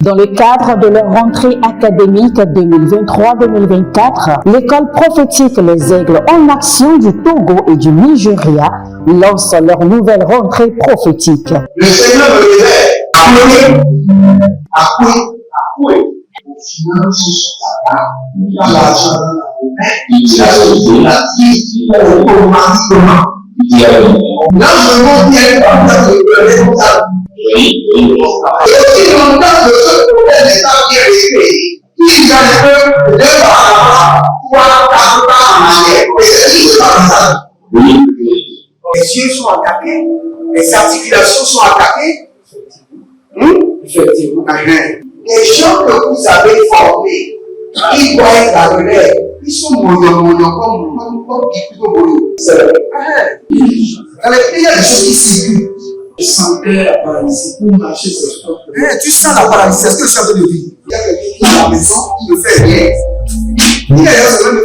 Dans le cadre de leur rentrée académique 2023-2024, l'école prophétique Les Aigles en Action du Togo et du Nigeria lance leur nouvelle rentrée prophétique. Le Seigneur me disait, accoué. Finances, l'argent, automatiquement. Là, je vois bien comme ça, je peux comme ça. Et aussi longtemps que ce problème n'est pas bien réglé, il y a un peu de par trois, quatre pas en arrière. Et c'est tout comme ça. Les yeux sont attaqués, les articulations sont attaquées. Effectivement. Les gens que vous avez formés, qui voient la relève, ils sont mono comme plutôt mono. C'est vrai. Il y a des choses qui circulent. Je sentais la paralysie pour marcher sur ce corps. Tu sens la paralysie, c'est ce que je suis en train de dire. Il y a quelqu'un qui est à la maison, qui ne fait rien. Il y a quelqu'un qui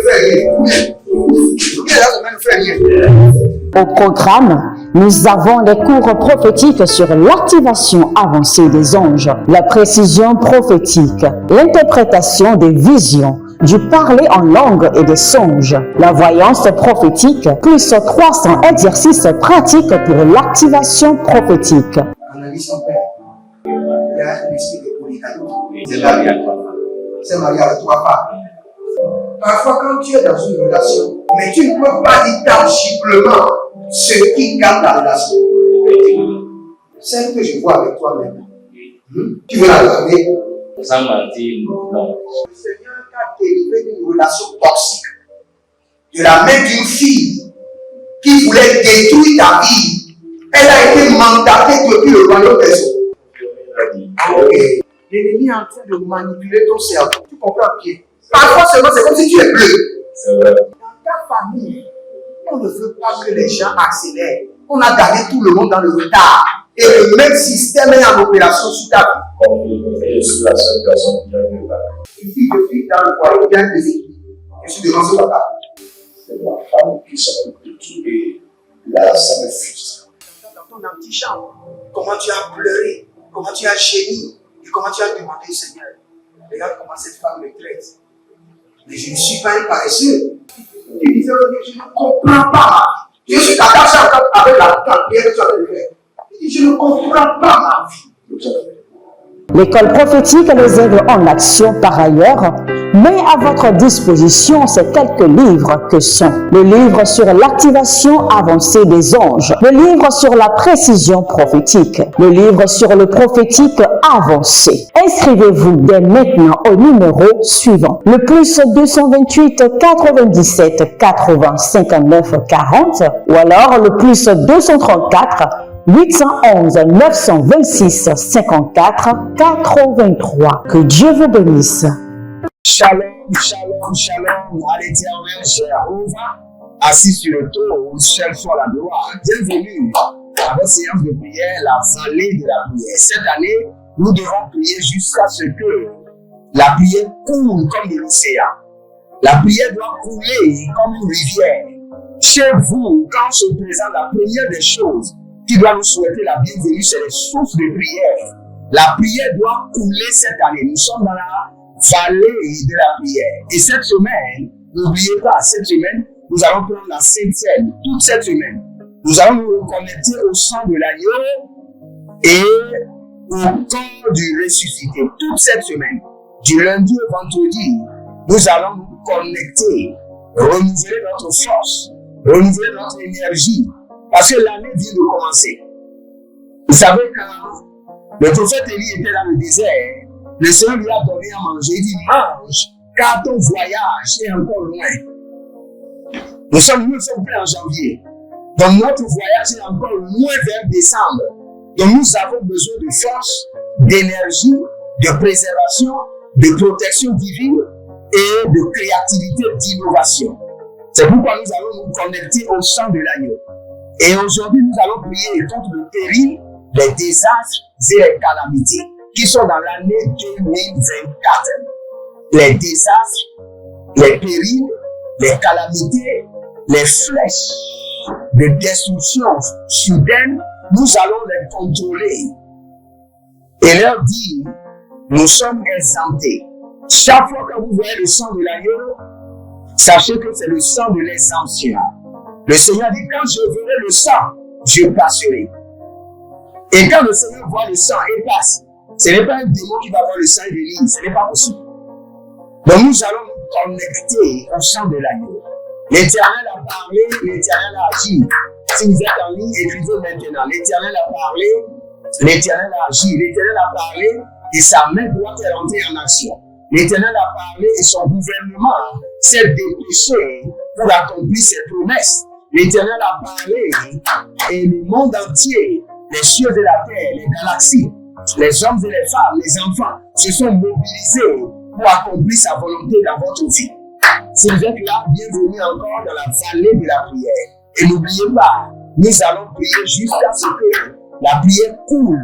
ne fait rien. Au programme, nous avons les cours prophétiques sur l'activation avancée des anges, la précision prophétique, l'interprétation des visions, du parler en langue et des songes, la voyance prophétique, plus 300 exercices pratiques pour l'activation prophétique. Analyse ton père. Il y a un esprit de polygame. C'est marié à trois femmes. C'est marié à trois femmes. Parfois, quand tu es dans une relation, mais tu ne peux pas dire tangiblement ce qui garde la relation. Celle que je vois avec toi maintenant. Tu veux la regarder? Sans mentir, non. Le Seigneur t'a délivré d'une relation toxique. De la main d'une fille qui voulait détruire ta vie. Elle a été mandatée depuis le royaume des eaux. L'ennemi est en train de manipuler ton cerveau. Tu comprends bien? Parfois seulement, c'est comme si tu es bleu. Dans ta famille, on ne veut pas que les gens accélèrent. On a gardé tout le monde dans le retard. Et le même système est en opération sur ta vie. Une fille de fille dans le foyer bien déséquilibrée. Je suis devant ce papa. C'est ma femme qui s'occupe de tout et là, ça me frustre. Dans ton antichambre, comment tu as pleuré, comment tu as gémi et comment tu as demandé au Seigneur. Regarde comment cette femme me traite. Mais je ne suis pas un paresseux. Tu disais, je ne comprends pas. Je suis attaché avec la prière que tu as fait. Je ne comprends pas ma vie. L'école prophétique Les Aigles en Action, par ailleurs, met à votre disposition ces quelques livres que sont le livre sur l'activation avancée des anges, le livre sur la précision prophétique, le livre sur le prophétique avancé. Inscrivez-vous dès maintenant au numéro suivant, le plus 228 97 80 59 40 ou alors le plus 234 811 926 54 83. Que Dieu vous bénisse. Shalom, shalom, shalom à l'Éternel Jéhovah, assis sur le trône, seul soit la gloire. Bienvenue à votre séance de prière, la vallée de la prière. Cette année, nous devons prier jusqu'à ce que la prière coule comme de l'océan. La prière doit couler comme une rivière. Chez vous, quand se présente la première des choses qui doit nous souhaiter la bienvenue, c'est les sources de prière. La prière doit couler cette année. Nous sommes dans la vallée de la prière. Et cette semaine, n'oubliez pas, cette semaine, nous allons prendre la Sainte Seine. Toute cette semaine, nous allons nous reconnecter au sang de l'agneau et au corps du ressuscité. Toute cette semaine, du lundi au vendredi, nous allons nous connecter, renouveler notre force, renouveler notre énergie. Parce que l'année vient de commencer. Vous savez, quand le prophète Élie était dans le désert, le Seigneur lui a donné à manger. Il dit, mange, car ton voyage est encore loin. Nous sommes prêts en janvier. Donc notre voyage est encore loin vers décembre. Donc nous avons besoin de force, d'énergie, de préservation, de protection divine et de créativité, d'innovation. C'est pourquoi nous allons nous connecter au sang de l'agneau. Et aujourd'hui, nous allons prier contre le péril, les désastres et les calamités qui sont dans l'année 2024. Les désastres, les périls, les calamités, les flèches de destruction soudaine, nous allons les contrôler et leur dire nous sommes exemptés. Chaque fois que vous voyez le sang de l'agneau, sachez que c'est le sang de l'exemption. Le Seigneur dit, quand je verrai le sang, je passerai. Et quand le Seigneur voit le sang et passe, ce n'est pas un démon qui va voir le sang et venir, ce n'est pas possible. Donc nous allons nous connecter au sang de l'agneau. L'Éternel a parlé, l'Éternel a agi. Si vous êtes en ligne, écrivez maintenant. L'Éternel a parlé, l'Éternel a agi. L'Éternel a parlé et sa main droite est rentrée en action. L'Éternel a parlé et son gouvernement s'est dépêché pour accomplir ses promesses. L'Éternel a parlé et le monde entier, les cieux et la terre, les galaxies, les hommes et les femmes, les enfants se sont mobilisés pour accomplir sa volonté dans votre vie. Si vous êtes là, bienvenue encore dans la vallée de la prière. Et n'oubliez pas, nous allons prier jusqu'à ce que la prière coule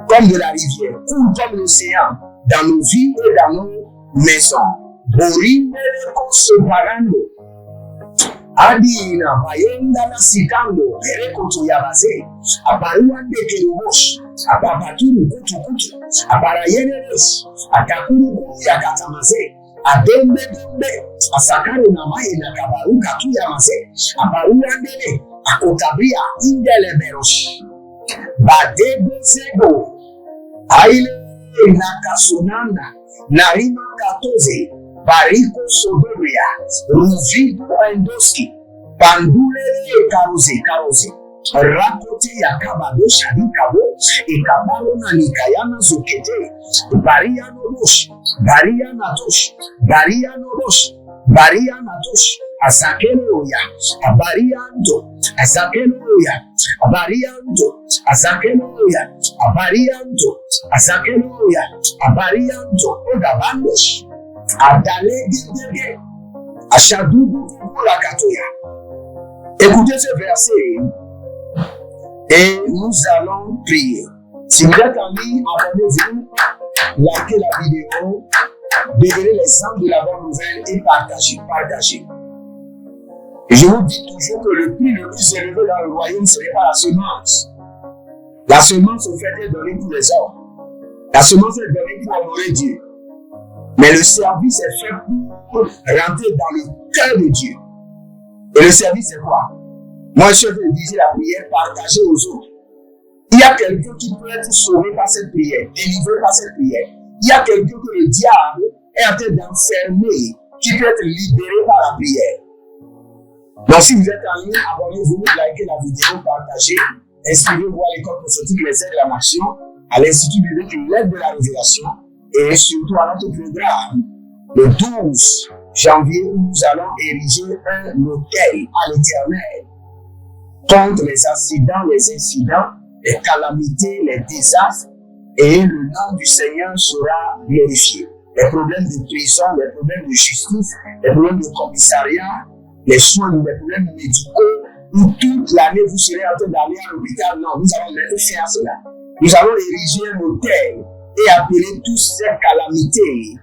comme de la rivière, coule comme l'océan dans nos vies et dans nos maisons. Borimbereko separando. Adina bayenda na sikando bereko tuyabase. Aparuande kerubosh. Apapaturu kutu kutu. Aparayeneres. Akakuru kuru yakatamase. Adembe dembe. Asakare na maye na kabaruka tuyamase. Aparuandele. Akotabria indele berosh. Badebo sego. Aile nakasunanda. Narima katoze. Bariko Soberia, Ruvido Endoski, Pandule Karoze, Rakote Yakabado Shadikabo, Ekabarona Nikayana Zukete, Bariano Bosh, Bariana Tosh, Bariano Bosh, Bariana Tosh, Azakeloya, Abariando, Azakeloya, Abariando, Azakeloya, Abariando, Azakeloya, Abariando, Ogabandosh. Écoutez ce verset et nous allons prier. Si vous êtes en ligne, abonnez-vous, likez la vidéo, devenez l'exemple de la bonne nouvelle et partagez. Et je vous dis toujours que le prix le plus élevé dans le royaume, ce n'est pas la semence. La semence, au fait, est donnée pour les hommes. La semence est donnée pour honorer Dieu. Mais le service est fait pour rentrer dans le cœur de Dieu. Et le service, c'est quoi? Moi, je vais dire la prière, partager aux autres. Il y a quelqu'un qui peut être sauvé par cette prière, délivré par cette prière. Il y a quelqu'un que le diable est en train d'enfermer, qui peut être libéré par la prière. Donc, si vous êtes en ligne, abonnez-vous, likez la vidéo, partagez, inscrivez-vous à l'école prophétique Les Aides de la Nation, à l'Institut biblique L'aide de la Révélation, et surtout à notre programme, le 12 janvier, où nous allons ériger un hôtel à l'Éternel contre les accidents, les incidents, les calamités, les désastres, et le nom du Seigneur sera glorifié. Les problèmes de prison, les problèmes de justice, les problèmes de commissariat, les soins, les problèmes médicaux, où toute l'année vous serez en train d'aller à l'hôpital. Non, nous allons mettre fin à cela. Nous allons ériger un hôtel et appeler toutes ces calamités,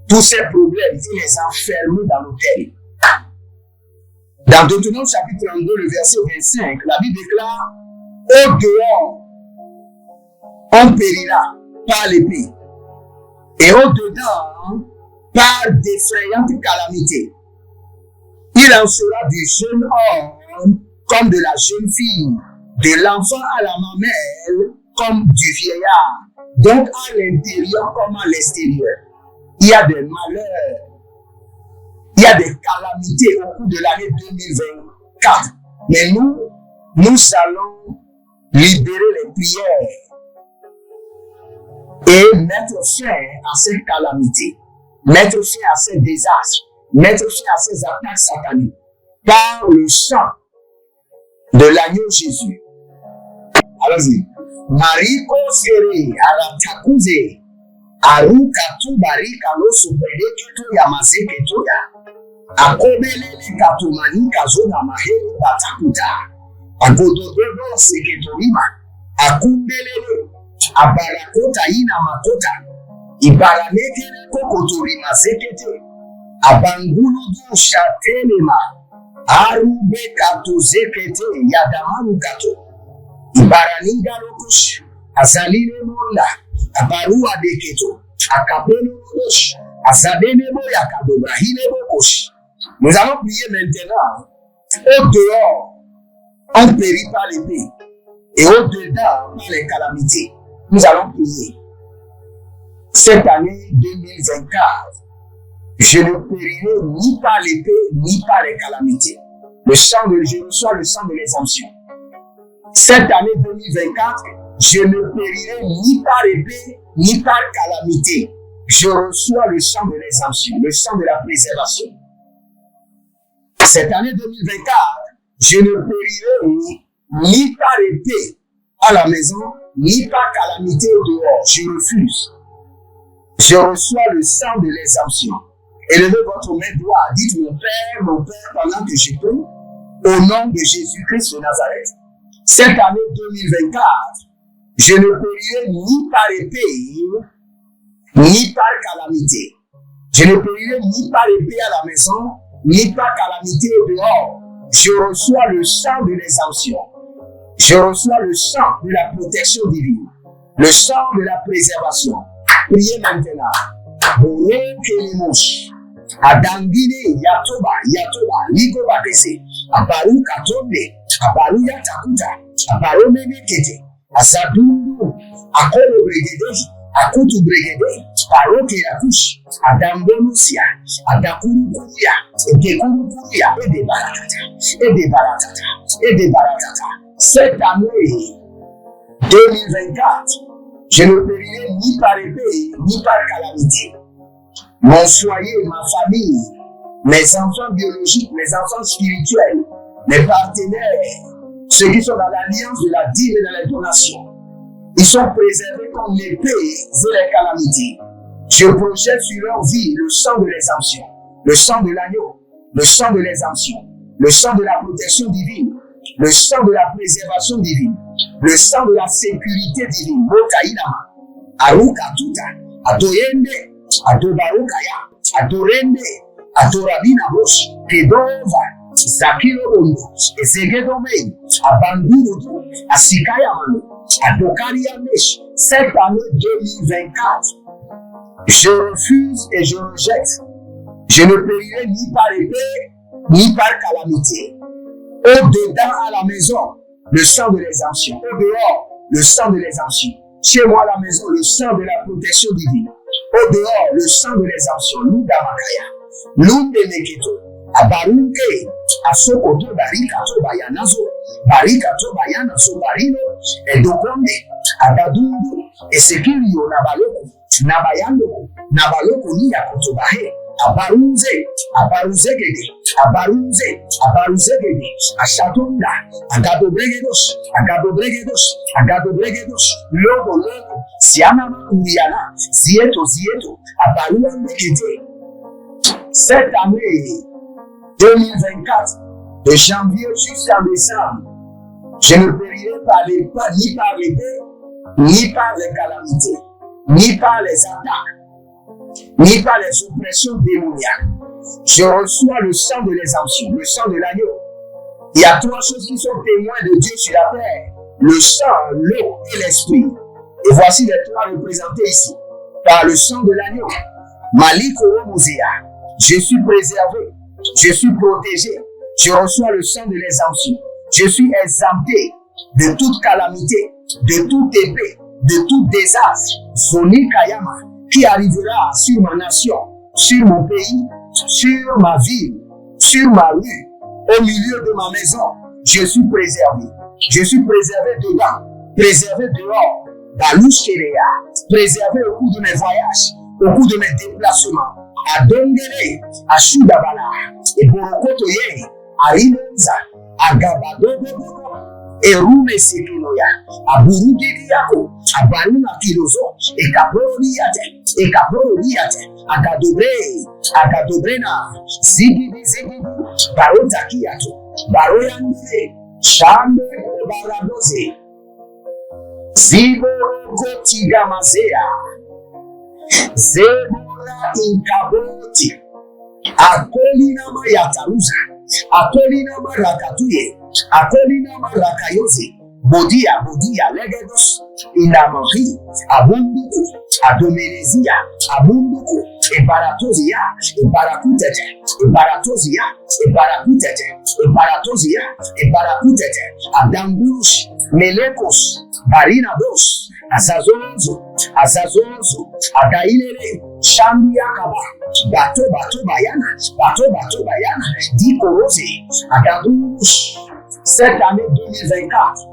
tous ces problèmes, et les enfermer dans l'hôtel. Dans Deutéronome chapitre 32, le verset 25, la Bible déclare: au dehors, on périra par l'épée, et au dedans, par d'effrayantes calamités. Il en sera du jeune homme comme de la jeune fille, de l'enfant à la mamelle comme du vieillard. Donc à l'intérieur comme à l'extérieur, il y a des malheurs, il y a des calamités au cours de l'année 2024. Mais nous allons libérer les prières et mettre fin à ces calamités, mettre fin à ces désastres, mettre fin à ces attaques sataniques par le sang de l'agneau Jésus. Allons-y. Mariko sere aratakuze aruka tu barika no supeleke tu ya mazeke tu ya akobelele katumani kazona maheli batakuta agodododo seketorima akundelele abarakota ina makota ibaranekele kokotorima zekete abanguludu shatelema arube kato zekete yadamaru kato Ibaraninga lokush, azalile mola, abarua deketo, Nous allons prier maintenant. Au dehors, on périt par l'épée. Et au dedans, par les calamités. Nous allons prier. Cette année 2024, je ne périrai ni par l'épée, ni par les calamités. Je reçois le sang de l'exemption. Cette année 2024, je ne périrai ni par épée, ni par calamité. Je reçois le sang de l'exemption, le sang de la préservation. Cette année 2024, je ne périrai ni par épée à la maison, ni par calamité au dehors. Je refuse. Je reçois le sang de l'exemption. Élevez votre main droite. Dites mon Père, pendant que je prie, au nom de Jésus-Christ de Nazareth. Cette année 2024, je ne périrai ni par épée, ni par calamité. Je ne périrai ni par épée à la maison, ni par calamité au dehors. Je reçois le sang de l'exemption. Je reçois le sang de la protection divine. Le sang de la préservation. Priez maintenant. Adangine yatoba ligoba kese abaru katonde abaru yatakuta abaru menekete asadundu akolo bregede akutu bregede paroke yakush adambonusia adakurukuya edekurukuya ede baratata. Cette année 2024, je ne périrai ni par épée ni par calamité. Mon foyer, ma famille, mes enfants biologiques, mes enfants spirituels, mes partenaires, ceux qui sont dans l'alliance de la dîme et de la donation, ils sont préservés contre l'épée et les calamités. Je projette sur leur vie le sang de l'exemption, le sang de l'agneau, le sang de l'exemption, le sang de la protection divine, le sang de la préservation divine, le sang de la sécurité divine. Mokainama, Arukatuta, Atoyende, Adobarukaya, Adorende, Adorabina Bosch, Kedova, Zakilo Bondo, Ezegedome, Abandurudu, Asikaya Manu, Adokaria Mesh. Cette année 2024, je refuse et je rejette. Je ne périrai ni par épée, ni par calamité. Au-dedans à la maison, le sang de l'exemption. Au dehors, le sang de l'exemption. Chez moi à la maison, le sang de la protection divine. Au dehors, le sang de l'exemption. Luda Makaya. Lunde Neketo. Abarunke. Asokoto Barikato Bayanazo. Barikato Bayanazo Barino. Edokonde. Adadundu. Esekirio Nabaloko. Nabayando. Nabaloko Niyakoto Bahe. Abaruze, abaruzegede, abaruzegede, ashatonda, agabobregedos, logo, siana makuriana, zieto, abaruandegede. Cette année 2024, de janvier jusqu'en décembre, je ne périrai ni par l'épée, ni par les calamités, ni par les attaques, ni par les oppressions démoniaques. Je reçois le sang de l'exemption, le sang de l'agneau. Il y a trois choses qui sont témoins de Dieu sur la terre: le sang, l'eau et l'esprit. Et voici les trois représentés ici par le sang de l'agneau. Maliko Mosea, je suis préservé, je suis protégé, je reçois le sang de l'exemption. Je suis exempté de toute calamité, de toute épée, de tout désastre. Zoni Kayama, qui arrivera sur ma nation, sur mon pays, sur ma ville, sur ma rue, au milieu de ma maison. Je suis préservé. Je suis préservé dedans, préservé dehors, préservé au cours de mes voyages, au cours de mes déplacements. À Dongere, à Shudabala, et Borokotoye, à Inonza, à Gabadobo, et Rume Sekinoya, à Burugiriako, à Baruna Kilozo, et Caporoliate, à Gadobrena, Zibibi, Barotakiato, Baroyande, Shambe, Baradose, Ziboro Tigamazea, Zebora Inkaboti, Akolina Mayataruza, Akolina Marakatuye, Akolina Marakayoze, Bodia, Legedos, Inamari, Abunduku, Adomenezia, Abunduku, Ebaratozia, Ebarakutete, Ebaratozia, Ebarakutete, Ebaratozia, Ebarakutete, Adangush, Melekos, Barinados, Azazozo, Azazozo, Adailele, Shambia Kaba, Bato Bayana, Dikorose, Adadush. Cette année 2024,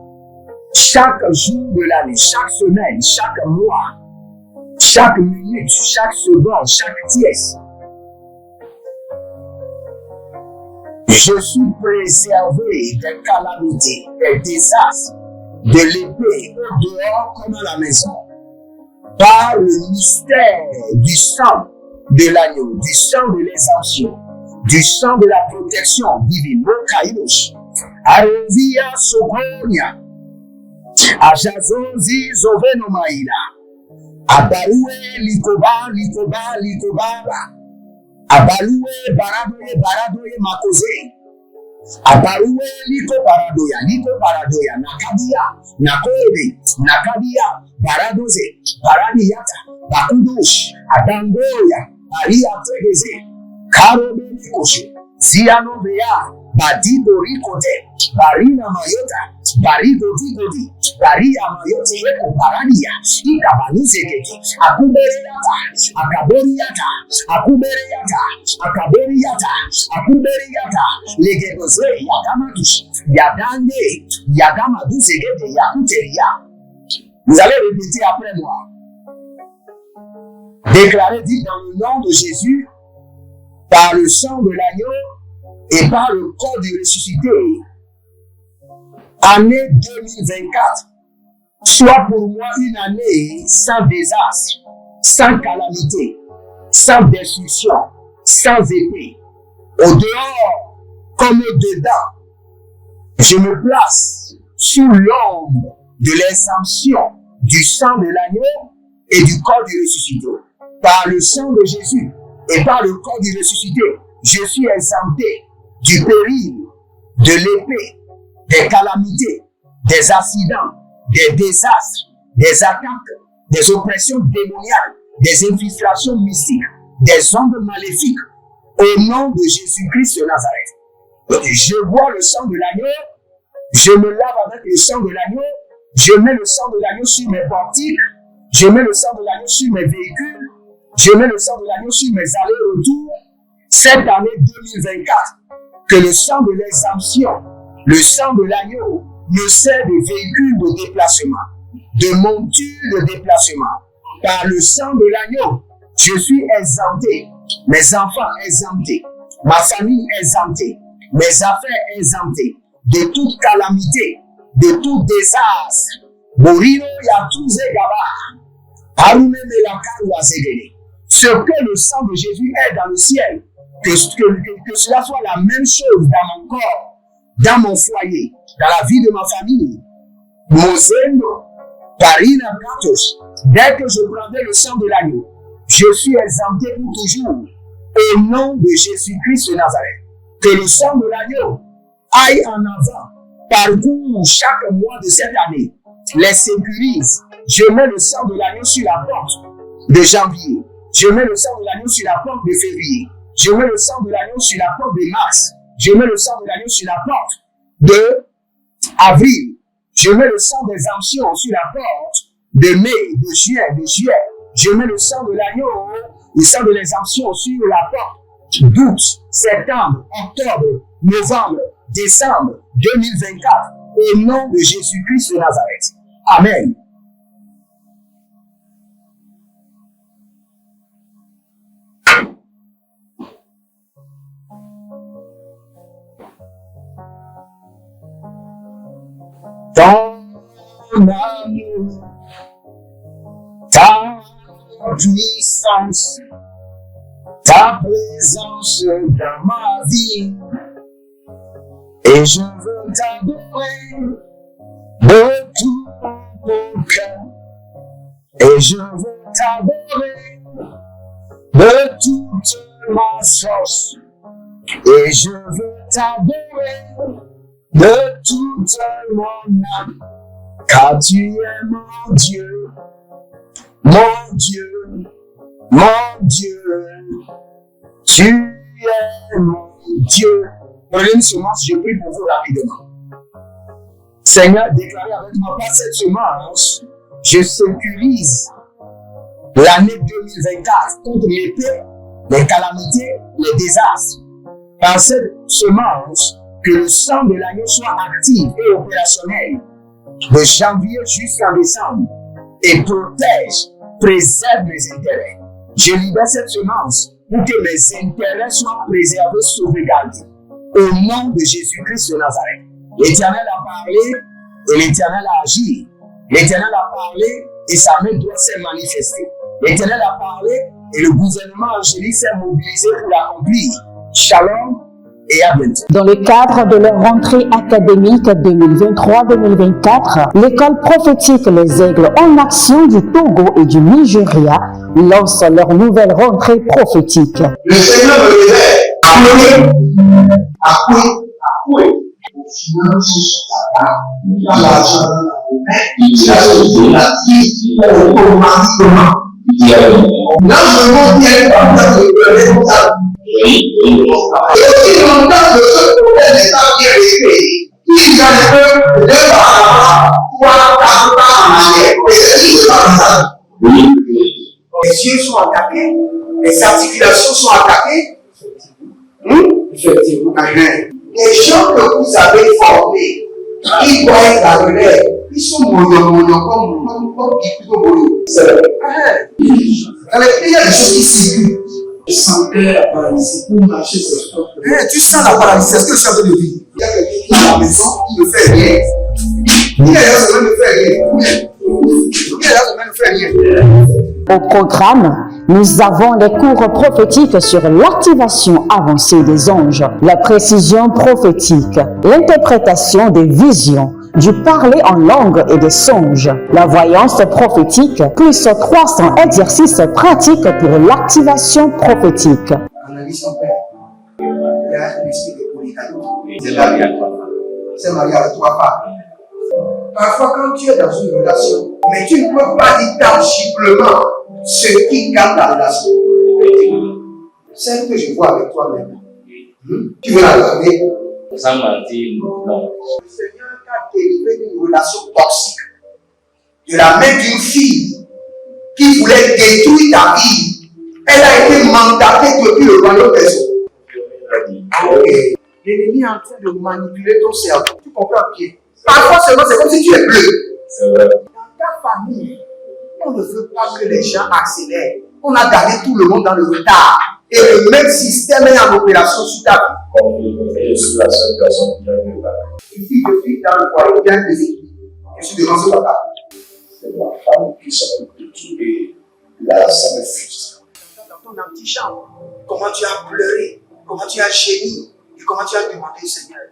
chaque jour de l'année, chaque semaine, chaque mois, chaque minute, chaque seconde, chaque tiers, je suis préservé des calamités, des désastres, de l'épée au dehors comme à la maison, par le mystère du sang de l'agneau, du sang de l'exemption, du sang de la protection divine, Mokaïlos, Arovia Sokonia, Ajazozi Zovenomaïla, Abaloué Likobara, Abaloué Baradoye Makose, Abaloué Liko Paradoya, Nakabia, Baradoze, Baradiata, Bakudosh, Adangoya, Maria Tegeze, Karobe Nikoshe, Zianovea, Badido Ricote, Barina Mayota, Barido Digodi, Baria Mayote, Eko Paradia, Ikabanuzeketi, Akuberiata, Legedoze, Yagamadush, Yadange, Yagamaduzekete, Yakuteria. Vous allez répéter après moi. Déclarez, dites dans le nom de Jésus, par le sang de l'agneau, et par le corps du ressuscité, année 2024 soit pour moi une année sans désastre, sans calamité, sans destruction, sans épée. Au dehors comme au dedans, je me place sous l'ombre de l'exemption du sang de l'agneau et du corps du ressuscité. Par le sang de Jésus et par le corps du ressuscité, je suis exempté du péril, de l'épée, des calamités, des accidents, des désastres, des attaques, des oppressions démoniaques, des infiltrations mystiques, des ombres maléfiques, au nom de Jésus-Christ de Nazareth. Je bois le sang de l'agneau, je me lave avec le sang de l'agneau, je mets le sang de l'agneau sur mes portiques, je mets le sang de l'agneau sur mes véhicules, je mets le sang de l'agneau sur mes allers-retours. Cette année 2024, que le sang de l'exemption, le sang de l'agneau, me sert de véhicule de déplacement, de monture de déplacement. Par le sang de l'agneau, je suis exempté, mes enfants exemptés, ma famille exemptée, mes affaires exemptées, de toute calamité, de tout désastre. Borino Yatouze Gaba, Arume Melakaru Azegele. Ce que le sang de Jésus est dans le ciel, que cela soit la même chose dans mon corps, dans mon foyer, dans la vie de ma famille. Mosendo, Parina Katos, dès que je prendrai le sang de l'agneau, je suis exempté pour toujours. Au nom de Jésus-Christ de Nazareth, que le sang de l'agneau aille en avant, parcourt chaque mois de cette année, les sécurise. Je mets le sang de l'agneau sur la porte de janvier. Je mets le sang de l'agneau sur la porte de février. Je mets le sang de l'agneau sur la porte de mars. Je mets le sang de l'agneau sur la porte de avril. Je mets le sang des anciens sur la porte de mai, de juillet. Je mets le sang de l'agneau, le sang de l'exemption sur la porte d'août, septembre, octobre, novembre, décembre 2024. Au nom de Jésus-Christ de Nazareth. Amen. Ton amour, ta puissance, ta présence dans ma vie, et je veux t'adorer de tout mon cœur, et je veux t'adorer de toute ma force, et je veux t'adorer de toute mon âme, car tu es mon Dieu, Mon Dieu, tu es mon Dieu. Prenez une semence, je prie pour vous rapidement. Seigneur, déclarez avec moi, par cette semence, je sécurise l'année 2024 contre l'épée, les calamités, les désastres. Par cette semence, que le sang de l'agneau soit actif et opérationnel de janvier jusqu'en décembre et protège, préserve mes intérêts. Je libère cette semence pour que mes intérêts soient préservés, sauvegardés. Au nom de Jésus-Christ de Nazareth. L'Éternel a parlé et l'Éternel a agi. L'Éternel a parlé et sa main droite s'est manifestée. L'Éternel a parlé et le gouvernement angélique s'est mobilisé pour l'accomplir. Shalom et à bientôt. Dans le cadre de leur rentrée académique 2023-2024, l'école prophétique Les Aigles en Action du Togo et du Nigeria lance leur nouvelle rentrée prophétique. Le Seigneur me révèle à couper. Au final, il a l'argent dans la main, il a la vie, automatiquement. Là, je montre qu'il y a une partie de responsable. Et aussi longtemps que ce problème n'est pas bien réglé, il y a un peu de par pouvoir en arrière. Et c'est pas ça. Les yeux sont attaqués, les articulations sont attaquées. Effectivement. Les gens que vous avez formés, ils doivent être la relève. Ils sont mono comme c'est vrai. Dans les pays, il y a des choses qui circulent. Je sentais la paralysie pour marcher sur le top. Tu sens la paralysie, c'est ce que je suis en train de dire. Il y a quelqu'un qui est à la maison, qui ne fait rien. Il est là, ça ne fait rien. Au programme, nous avons les cours prophétiques sur l'activation avancée des anges, la précision prophétique, l'interprétation des visions, du parler en langue et des songes, la voyance prophétique, plus 300 exercices pratiques pour l'activation prophétique. Analyse son père. Il y a un esprit de polygamy. C'est marié à 3 femmes. Parfois, quand tu es dans une relation, mais tu ne peux pas dire tangiblement ce qui garde la relation. Celle que je vois avec toi maintenant. Tu veux la regarder? Sans mentir, non. Le Seigneur t'a délivré d'une relation toxique. De la main d'une fille qui voulait détruire ta vie. Elle a été mandatée depuis le royaume des eaux. Okay. L'ennemi est en train de manipuler ton cerveau. Tu comprends bien? Parfois seulement, c'est comme si tu es bleu. C'est vrai. Dans ta famille, on ne veut pas que les gens accélèrent. On a gardé tout le monde dans le retard. Et le même système est en opération sur ta vie. Je suis la seule personne qui a vu là. Une fille de fille dans le foyer bien déséquilibrée. Je suis devant ce papa. C'est ma femme qui s'occupe de tout et là, ça me frustre. Dans ton antichambre, comment tu as pleuré, comment tu as gémi et comment tu as demandé au Seigneur.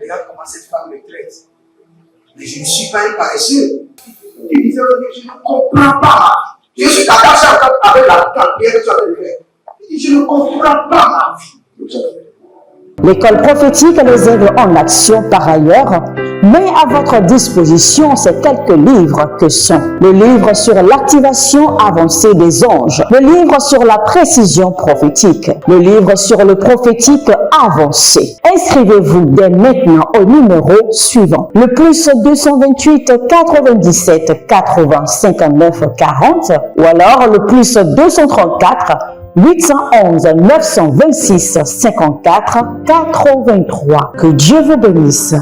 Regarde comment cette femme me traite. Mais je ne suis pas un paresseux. Il disait, je ne comprends pas. Je suis attaché avec la pierre que tu as fait le faire. Il dit, je ne comprends pas ma vie. L'école prophétique Les Aigles en Action, par ailleurs, met à votre disposition ces quelques livres que sont le livre sur l'activation avancée des anges, le livre sur la précision prophétique, le livre sur le prophétique avancé. Inscrivez-vous dès maintenant au numéro suivant, le plus 228 97 80 59 40 ou alors le plus 234 811 926 54 83. Que Dieu vous bénisse.